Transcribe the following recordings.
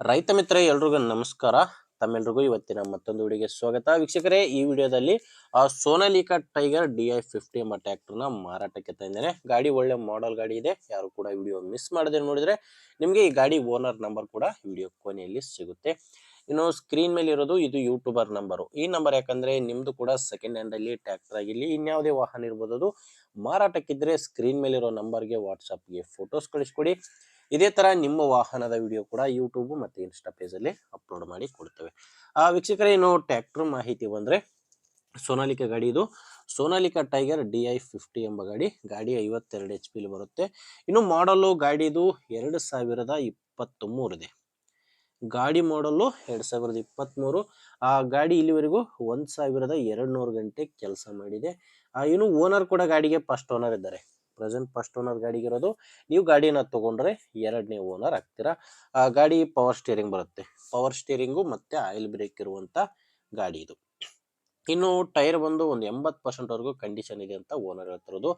ರೈತ ಮಿತ್ರ ಎಲ್ರಿಗೂ ನಮಸ್ಕಾರ. ತಮ್ಮೆಲ್ರಿಗೂ ಇವತ್ತಿನ ಮತ್ತೊಂದು ವಿಡಿಯೋಗೆ ಸ್ವಾಗತ. ವೀಕ್ಷಕರೇ, ಈ ವಿಡಿಯೋದಲ್ಲಿ ಸೋನಾಲಿಕಾ ಟೈಗರ್ DI50 ಎಂಬ ಟ್ರ್ಯಾಕ್ಟರ್ನ ಮಾರಾಟಕ್ಕೆ ತಂದಿದ್ದೇನೆ. ಗಾಡಿ ಒಳ್ಳೆ ಮಾಡೆಲ್ ಗಾಡಿ ಇದೆ. ಯಾರು ಕೂಡ ವಿಡಿಯೋ ಮಿಸ್ ಮಾಡದೆ ನೋಡಿದ್ರೆ ನಿಮಗೆ ಈ ಗಾಡಿ ಓನರ್ ನಂಬರ್ ಕೂಡ ವಿಡಿಯೋ ಕೊನೆಯಲ್ಲಿ ಸಿಗುತ್ತೆ. ಇನ್ನು ಸ್ಕ್ರೀನ್ ಮೇಲೆ ಇರೋದು ಇದು ಯೂಟ್ಯೂಬರ್ ನಂಬರು. ಈ ನಂಬರ್ ಯಾಕಂದ್ರೆ ನಿಮ್ದು ಕೂಡ ಸೆಕೆಂಡ್ ಹ್ಯಾಂಡ್ ಅಲ್ಲಿ ಟ್ರ್ಯಾಕ್ಟರ್ ಆಗಿರ್ಲಿ ಇನ್ಯಾವುದೇ ವಾಹನ ಇರ್ಬೋದು, ಅದು ಮಾರಾಟಕ್ಕಿದ್ರೆ ಸ್ಕ್ರೀನ್ ಮೇಲೆ ಇರೋ ನಂಬರ್ಗೆ ವಾಟ್ಸಪ್ಗೆ ಫೋಟೋಸ್ ಕಳಿಸ್ಕೊಡಿ. ಇದೇ ತರ ನಿಮ್ಮ ವಾಹನದ ವಿಡಿಯೋ ಕೂಡ ಯೂಟ್ಯೂಬ್ ಮತ್ತೆ ಇನ್ಸ್ಟಾ ಪೇಜ್ ಅಲ್ಲಿ ಅಪ್ಲೋಡ್ ಮಾಡಿ ಕೊಡ್ತೇವೆ. ವೀಕ್ಷಕರೇ, ಇನ್ನು ಟ್ರ್ಯಾಕ್ಟರ್ ಮಾಹಿತಿ ಬಂದ್ರೆ ಸೋನಾಲಿಕಾ ಗಾಡಿ ಇದು. ಸೋನಾಲಿಕಾ ಟೈಗರ್ DI50 ಎಂಬ ಗಾಡಿ 52 HP ಬರುತ್ತೆ. ಇನ್ನು ಮಾಡಲು ಗಾಡಿದು 2023 ಇದೆ. ಗಾಡಿ ಮಾಡಲು 2023. ಆ ಗಾಡಿ ಇಲ್ಲಿವರೆಗೂ 1200 ಗಂಟೆ ಕೆಲಸ ಮಾಡಿದೆ. ಇನ್ನು ಓನರ್ ಕೂಡ ಗಾಡಿಗೆ ಫಸ್ಟ್ ಓನರ್ ಇದ್ದಾರೆ. ಪ್ರೆಸೆಂಟ್ ಫಸ್ಟ್ ಓನರ್ ಗಾಡಿಗೆ ಇರೋದು. ನೀವು ಗಾಡಿನ ತಗೊಂಡ್ರೆ ಎರಡನೇ ಓನರ್ ಆಗ್ತೀರಾ. ಗಾಡಿ ಪವರ್ ಸ್ಟೇರಿಂಗ್ ಬರುತ್ತೆ. ಪವರ್ ಸ್ಟೇರಿಂಗು ಮತ್ತೆ ಆಯಿಲ್ ಬ್ರೇಕ್ ಇರುವಂತ ಗಾಡಿ ಇದು. ಇನ್ನು ಟೈರ್ ಬಂದು ಒಂದು 80% ವರೆಗೂ ಕಂಡೀಷನ್ ಇದೆ ಅಂತ ಓನರ್ ಹೇಳ್ತಿರೋದು.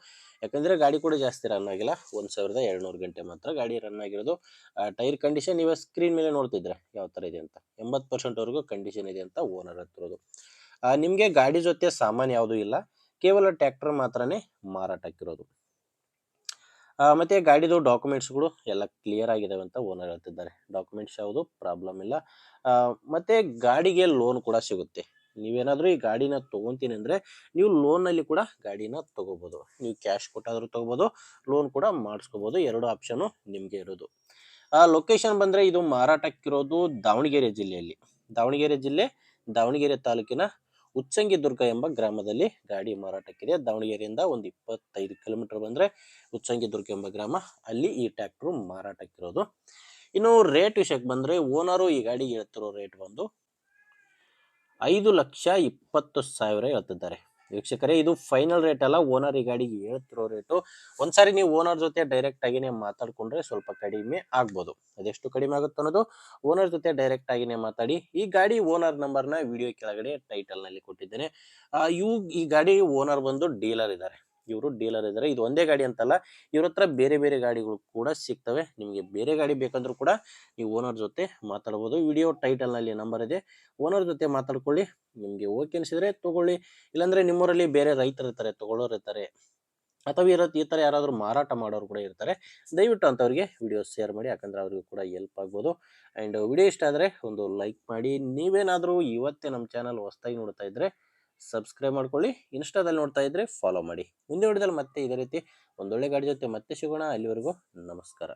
ಯಾಕಂದ್ರೆ ಗಾಡಿ ಕೂಡ ಜಾಸ್ತಿ ರನ್ ಆಗಿಲ್ಲ, 1200 ಗಂಟೆ ಮಾತ್ರ ಗಾಡಿ ರನ್ ಆಗಿರೋದು. ಟೈರ್ ಕಂಡೀಷನ್ ನೀವು ಸ್ಕ್ರೀನ್ ಮೇಲೆ ನೋಡ್ತಿದ್ರೆ ಯಾವ ತರ ಇದೆ ಅಂತ, 80% ವರೆಗೂ ಕಂಡೀಷನ್ ಇದೆ ಅಂತ ಓನರ್ ಹೇಳ್ತಿರೋದು. ನಿಮ್ಗೆ ಗಾಡಿ ಜೊತೆ ಸಾಮಾನು ಯಾವುದೂ ಇಲ್ಲ, ಕೇವಲ ಟ್ರ್ಯಾಕ್ಟರ್ ಮಾತ್ರನೇ ಮಾರಾಟಕ್ಕಿರೋದು. ಮತ್ತೆ ಗಾಡಿದು ಡಾಕ್ಯುಮೆಂಟ್ಸ್ಗಳು ಎಲ್ಲ ಕ್ಲಿಯರ್ ಆಗಿದಾವೆ ಅಂತ ಓನರ್ ಹೇಳ್ತಿದ್ದಾರೆ. ಡಾಕ್ಯುಮೆಂಟ್ಸ್ ಯಾವುದು ಪ್ರಾಬ್ಲಮ್ ಇಲ್ಲ. ಮತ್ತೆ ಗಾಡಿಗೆ ಲೋನ್ ಕೂಡ ಸಿಗುತ್ತೆ. ನೀವೇನಾದ್ರೂ ಈ ಗಾಡಿನ ತಗೊಂತೀನಿ ಅಂದ್ರೆ ನೀವು ಲೋನ್ ನಲ್ಲಿ ಕೂಡ ಗಾಡಿನ ತಗೋಬಹುದು. ನೀವು ಕ್ಯಾಶ್ ಕೊಟ್ಟಾದ್ರೂ ತಗೋಬಹುದು, ಲೋನ್ ಕೂಡ ಮಾಡಿಸ್ಕೋಬಹುದು. ಎರಡು ಆಪ್ಷನ್ ನಿಮ್ಗೆ ಇರೋದು. ಲೊಕೇಶನ್ ಬಂದ್ರೆ ಇದು ಮಾರಾಟಕ್ಕಿರೋದು ದಾವಣಗೆರೆ ಜಿಲ್ಲೆಯಲ್ಲಿ. ದಾವಣಗೆರೆ ಜಿಲ್ಲೆ, ದಾವಣಗೆರೆ ತಾಲೂಕಿನ ಉಚ್ಚಂಗಿದುರ್ಗ ಎಂಬ ಗ್ರಾಮದಲ್ಲಿ ಗಾಡಿ ಮಾರಾಟಕ್ಕಿದೆ. ದಾವಣಗೆರೆಯಿಂದ ಒಂದು 25 ಕಿಲೋಮೀಟರ್ ಬಂದ್ರೆ ಉಚ್ಚಂಗಿದುರ್ಗ ಎಂಬ ಗ್ರಾಮ, ಅಲ್ಲಿ ಈ ಟ್ರ್ಯಾಕ್ಟರ್ ಮಾರಾಟಕ್ಕಿರೋದು. ಇನ್ನು ರೇಟ್ ವಿಷಯಕ್ಕೆ ಬಂದ್ರೆ ಓನರು ಈ ಗಾಡಿಗೆ ಹೇಳ್ತಿರೋ ರೇಟ್ ಬಂದು 5,20,000 ಹೇಳ್ತಿದ್ದಾರೆ. ವೀಕ್ಷಕರೇ, ಇದು ಫೈನಲ್ ರೇಟ್ ಅಲ್ಲ, ಓನರ್ ಈ ಗಾಡಿಗೆ ಹೇಳ್ತಿರೋ ರೇಟು. ಒಂದ್ಸಾರಿ ನೀವು ಓನರ್ ಜೊತೆ ಡೈರೆಕ್ಟ್ ಆಗಿನೇ ಮಾತಾಡ್ಕೊಂಡ್ರೆ ಸ್ವಲ್ಪ ಕಡಿಮೆ ಆಗ್ಬೋದು. ಅದೆಷ್ಟು ಕಡಿಮೆ ಆಗುತ್ತೆ ಅನ್ನೋದು ಓನರ್ ಜೊತೆ ಡೈರೆಕ್ಟ್ ಆಗಿನೇ ಮಾತಾಡಿ. ಈ ಗಾಡಿ ಓನರ್ ನಂಬರ್ನ ವಿಡಿಯೋ ಕೆಳಗಡೆ ಟೈಟಲ್ ನಲ್ಲಿ ಕೊಟ್ಟಿದ್ದೇನೆ. ಈ ಗಾಡಿ ಓನರ್ ಬಂದು ಡೀಲರ್ ಇದ್ದಾರೆ. ಇವರು ಡೀಲರ್ ಇದ್ದಾರೆ. ಇದು ಒಂದೇ ಗಾಡಿ ಅಂತಲ್ಲ, ಇವ್ರ ಹತ್ರ ಬೇರೆ ಬೇರೆ ಗಾಡಿಗಳು ಕೂಡ ಸಿಗ್ತವೆ. ನಿಮಗೆ ಬೇರೆ ಗಾಡಿ ಬೇಕಂದ್ರೂ ಕೂಡ ನೀವು ಓನರ್ ಜೊತೆ ಮಾತಾಡ್ಬೋದು. ವಿಡಿಯೋ ಟೈಟಲ್ ನಲ್ಲಿ ನಂಬರ್ ಇದೆ, ಓನರ್ ಜೊತೆ ಮಾತಾಡ್ಕೊಳ್ಳಿ. ನಿಮ್ಗೆ ಓಕೆ ಅನ್ಸಿದ್ರೆ ತಗೊಳ್ಳಿ, ಇಲ್ಲಾಂದ್ರೆ ನಿಮ್ಮೂರಲ್ಲಿ ಬೇರೆ ರೈತರು ಇರ್ತಾರೆ, ತಗೊಳ್ಳೋರು ಇರ್ತಾರೆ, ಅಥವಾ ಈ ತರ ಯಾರಾದ್ರೂ ಮಾರಾಟ ಮಾಡೋರು ಕೂಡ ಇರ್ತಾರೆ. ದಯವಿಟ್ಟು ಅಂತವ್ರಿಗೆ ವಿಡಿಯೋ ಶೇರ್ ಮಾಡಿ, ಯಾಕಂದ್ರೆ ಅವ್ರಿಗೂ ಕೂಡ ಹೆಲ್ಪ್ ಆಗ್ಬೋದು. ಅಂಡ್ ವಿಡಿಯೋ ಇಷ್ಟ ಆದ್ರೆ ಒಂದು ಲೈಕ್ ಮಾಡಿ. ನೀವೇನಾದ್ರೂ ಇವತ್ತೇ ನಮ್ಮ ಚಾನಲ್ ಹೊಸದಾಗಿ ನೋಡ್ತಾ ಇದ್ರೆ ಸಬ್ಸ್ಕ್ರೈಬ್ ಮಾಡ್ಕೊಳ್ಳಿ. ಇನ್ಸ್ಟಾದಲ್ಲಿ ನೋಡ್ತಾ ಇದ್ರೆ ಫಾಲೋ ಮಾಡಿ. ಮುಂದೆ ವಿಡಿಯೋದಲ್ಲಿ ಮತ್ತೆ ಇದೇ ರೀತಿ ಒಂದೊಳ್ಳೆ ಗಾಡಿ ಜೊತೆ ಮತ್ತೆ ಸಿಗೋಣ. ಅಲ್ಲಿವರೆಗೂ ನಮಸ್ಕಾರ.